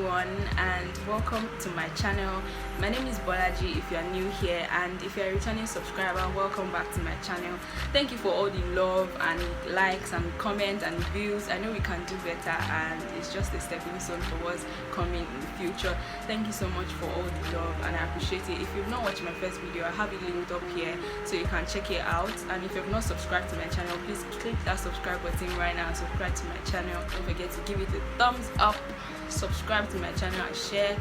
everyone, and welcome to my channel. My name is Bolaji if you are new here, and if you are a returning subscriber, welcome back to my channel. Thank you for all the love and likes and comments and views. I know we can do better, and it's just a stepping stone for what's coming in the future. Thank you so much for all the love, and I appreciate it. If you've not watched my first video, I have it linked up here so you can check it out. And if you've not subscribed to my channel, please click that subscribe button right now and subscribe to my channel. Don't forget to give it a thumbs up, subscribe to my channel and share.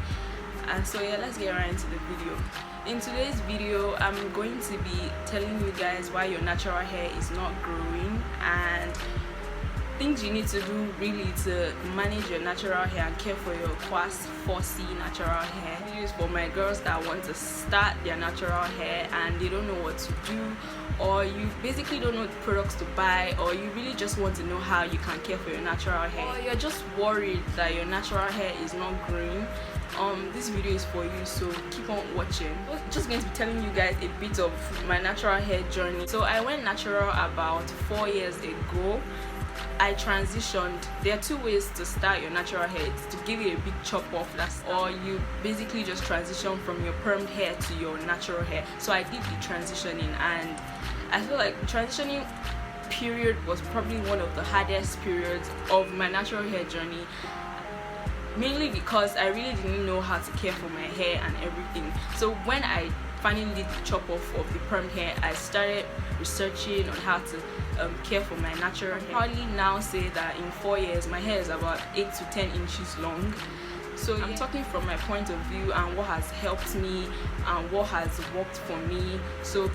And so yeah, let's get right into the video. In today's video, I'm going to be telling you guys why your natural hair is not growing and things you need to do really to manage your natural hair and care for your Coarse 4C natural hair. This is for my girls that want to start their natural hair and they don't know what to do, or you basically don't know the products to buy, or you really just want to know how you can care for your natural hair, or you're just worried that your natural hair is not growing. This video is for you, so keep on watching. I'm just going to be telling you guys a bit of my natural hair journey. So I went natural about 4 years ago. I transitioned. There are two ways to start your natural hair. It's to give it a big chop off, or you basically just transition from your permed hair to your natural hair. So I did the transitioning, and I feel like transitioning period was probably one of the hardest periods of my natural hair journey, mainly because I really didn't know how to care for my hair and everything. So when I finally did the chop off of the permed hair, I started researching on how to care for my natural hair. I probably now say that in 4 years my hair is about 8 to 10 inches long. So yeah, I'm talking from my point of view and what has helped me and what has worked for me. So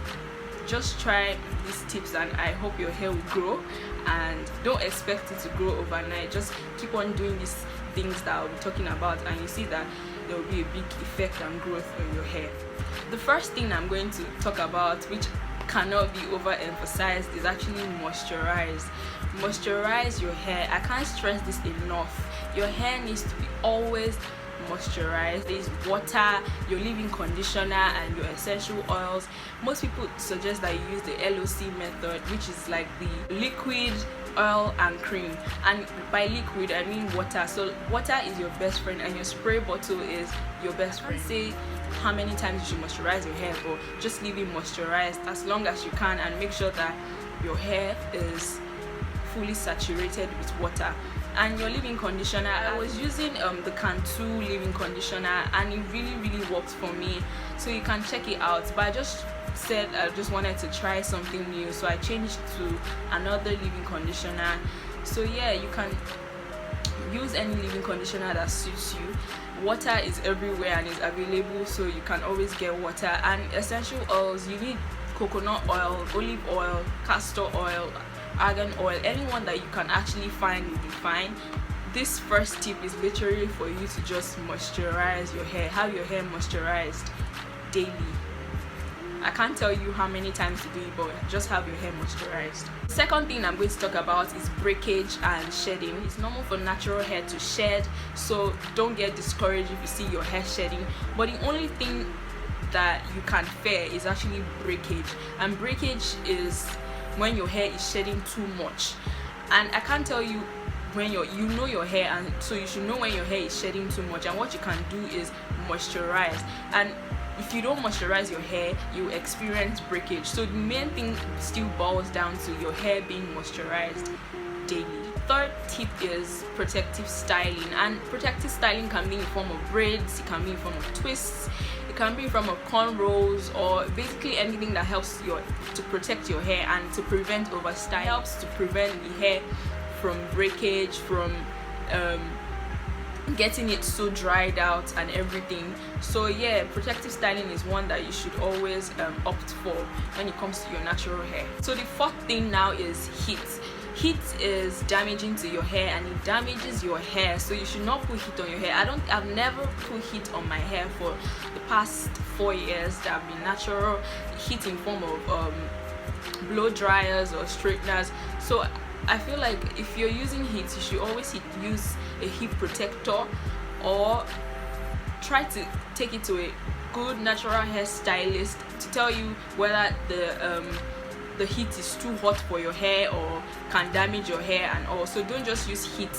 just try these tips and I hope your hair will grow, and don't expect it to grow overnight. Just keep on doing these things that I'll be talking about, and you see that there will be a big effect and growth on your hair. The first thing I'm going to talk about, which cannot be overemphasized, is actually moisturize. Moisturize your hair. I can't stress this enough. Your hair needs to be always moisturize. There's water, your leave-in conditioner, and your essential oils. Most people suggest that you use the LOC method, which is like the liquid, oil and cream. And by liquid I mean water. So water is your best friend and your spray bottle is your best friend. Say how many times you should moisturize your hair, but just leave it moisturized as long as you can, and make sure that your hair is fully saturated with water. And your leave-in conditioner, I was using the Cantu leave-in conditioner, and it really worked for me, so you can check it out. But I just said I just wanted to try something new, so I changed to another leave-in conditioner. So yeah, you can use any leave-in conditioner that suits you. Water is everywhere and is available, so you can always get water. And essential oils, you need coconut oil, olive oil, castor oil, argan oil. Anyone that you can actually find will be fine. This first tip is literally for you to just moisturize your hair. Have your hair moisturized daily. I can't tell you how many times to do it, but just have your hair moisturized. The second thing I'm going to talk about is breakage and shedding. It's normal for natural hair to shed, so don't get discouraged if you see your hair shedding. But the only thing that you can fear is actually breakage. And breakage is when your hair is shedding too much. And I can't tell you when you know your hair, and so you should know when your hair is shedding too much. And what you can do is moisturize. And if you don't moisturize your hair, you experience breakage. So the main thing still boils down to your hair being moisturized daily. Third tip is protective styling. And protective styling can be in form of braids, it can be in form of twists, it can be in form of cornrows, or basically anything that helps to protect your hair and to prevent overstyling. It helps to prevent the hair from breakage, from getting it so dried out and everything. So yeah, protective styling is one that you should always opt for when it comes to your natural hair. So the fourth thing now is heat. Heat is damaging to your hair, and it damages your hair, so you should not put heat on your hair. I've never put heat on my hair for the past 4 years that I've been natural. Heat in form of blow dryers or straighteners. So I feel like if you're using heat, you should always use a heat protector, or try to take it to a good natural hair stylist to tell you whether the heat is too hot for your hair or can damage your hair and all. So don't just use heat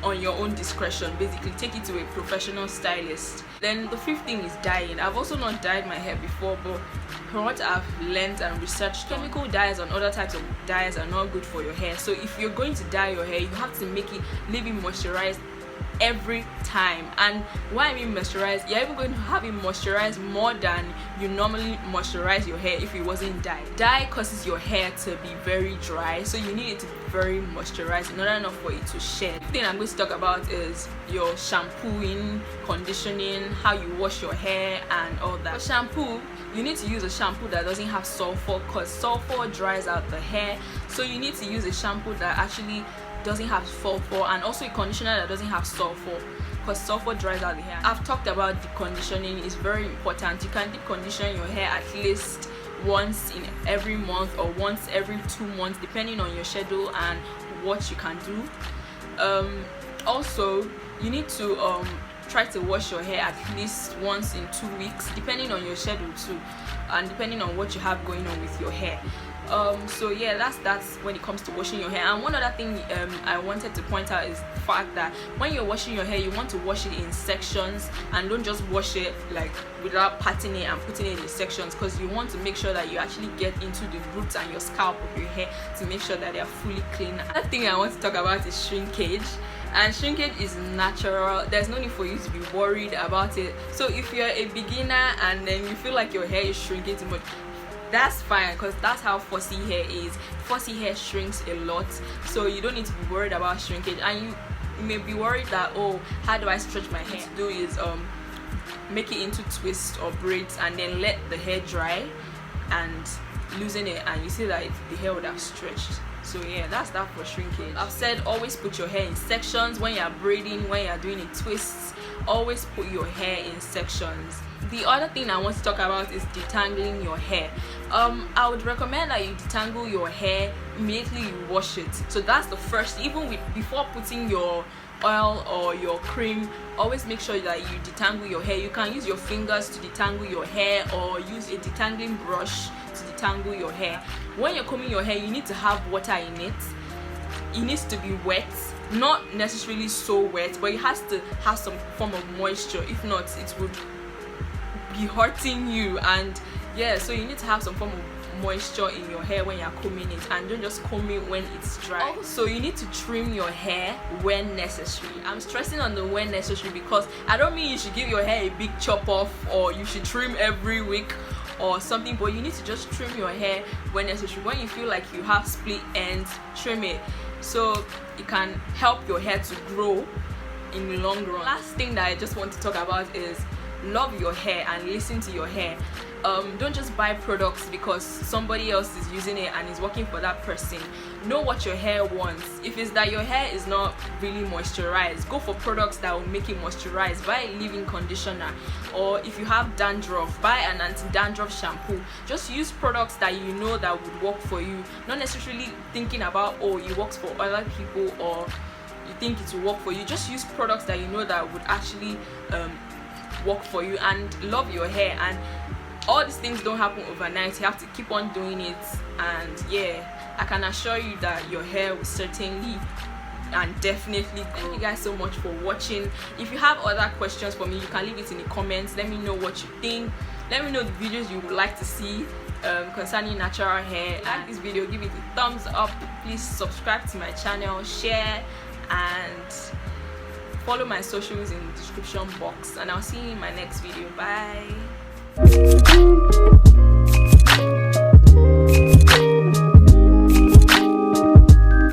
on your own discretion. Basically, take it to a professional stylist. Then the fifth thing is dyeing. I've also not dyed my hair before, but from what I've learned and researched, chemical dyes and other types of dyes are not good for your hair. So if you're going to dye your hair, you have to leave it moisturized every time. And why I mean moisturized, you're even going to have it moisturized more than you normally moisturize your hair if it wasn't dyed. Dye causes your hair to be very dry, so you need it to be very moisturized in order not for it to shed. The thing I'm going to talk about is your shampooing, conditioning, how you wash your hair and all that. For shampoo, you need to use a shampoo that doesn't have sulfur, because sulfur dries out the hair. So you need to use a shampoo that actually doesn't have sulfur, and also a conditioner that doesn't have sulfur, because sulfur dries out the hair. I've talked about deep conditioning. Is very important. You can deep condition your hair at least once in every month or once every 2 months, depending on your schedule and what you can do. Also, you need to try to wash your hair at least once in 2 weeks, depending on your schedule too, and depending on what you have going on with your hair. So yeah, that's when it comes to washing your hair. And one other thing I wanted to point out is the fact that when you're washing your hair, you want to wash it in sections, and don't just wash it like without patting it and putting it in sections, because you want to make sure that you actually get into the roots and your scalp of your hair to make sure that they are fully clean. Another thing I want to talk about is shrinkage. And shrinkage is natural. There's no need for you to be worried about it. So if you're a beginner and then you feel like your hair is shrinking too much, that's fine, because that's how fussy hair is. Fussy hair shrinks a lot, so you don't need to be worried about shrinkage. And you may be worried that, oh, how do I stretch my hair? What you do is make it into twists or braids, and then let the hair dry and loosen it, and you see that the hair would have stretched. So yeah, that's that for shrinkage. I've said always put your hair in sections. When you're braiding, when you're doing a twist, always put your hair in sections. The other thing I want to talk about is detangling your hair. I would recommend that you detangle your hair immediately you wash it. So that's the first, before putting your oil or your cream, always make sure that you detangle your hair. You can use your fingers to detangle your hair, or use a detangling brush to detangle your hair. When you're combing your hair, you need to have water in it. It needs to be wet, not necessarily so wet, but it has to have some form of moisture. If not, it would be hurting you. And yeah, so you need to have some form of moisture in your hair when you're combing it, and don't just comb it when it's dry. Also, you need to trim your hair when necessary. I'm stressing on the when necessary because I don't mean you should give your hair a big chop off or you should trim every week or something, but you need to just trim your hair when necessary. When you feel like you have split ends, trim it so it can help your hair to grow in the long run. Last thing that I just want to talk about is love your hair and listen to your hair. Don't just buy products because somebody else is using it and is working for that person. Know what your hair wants. If it's that your hair is not really moisturized, go for products that will make it moisturized. Buy a leave-in conditioner, or if you have dandruff, buy an anti-dandruff shampoo. Just use products that you know that would work for you, not necessarily thinking about, oh, it works for other people or you think it will work for you. Just use products that you know that would actually work for you, and love your hair. And all these things don't happen overnight. You have to keep on doing it, and yeah, I can assure you that your hair will certainly and definitely grow. Thank you guys so much for watching. If you have other questions for me, you can leave it in the comments. Let me know what you think. Let me know the videos you would like to see concerning natural hair. Like this video, give it a thumbs up. Please subscribe to my channel, share, and follow my socials in the description box. And I'll see you in my next video. Bye.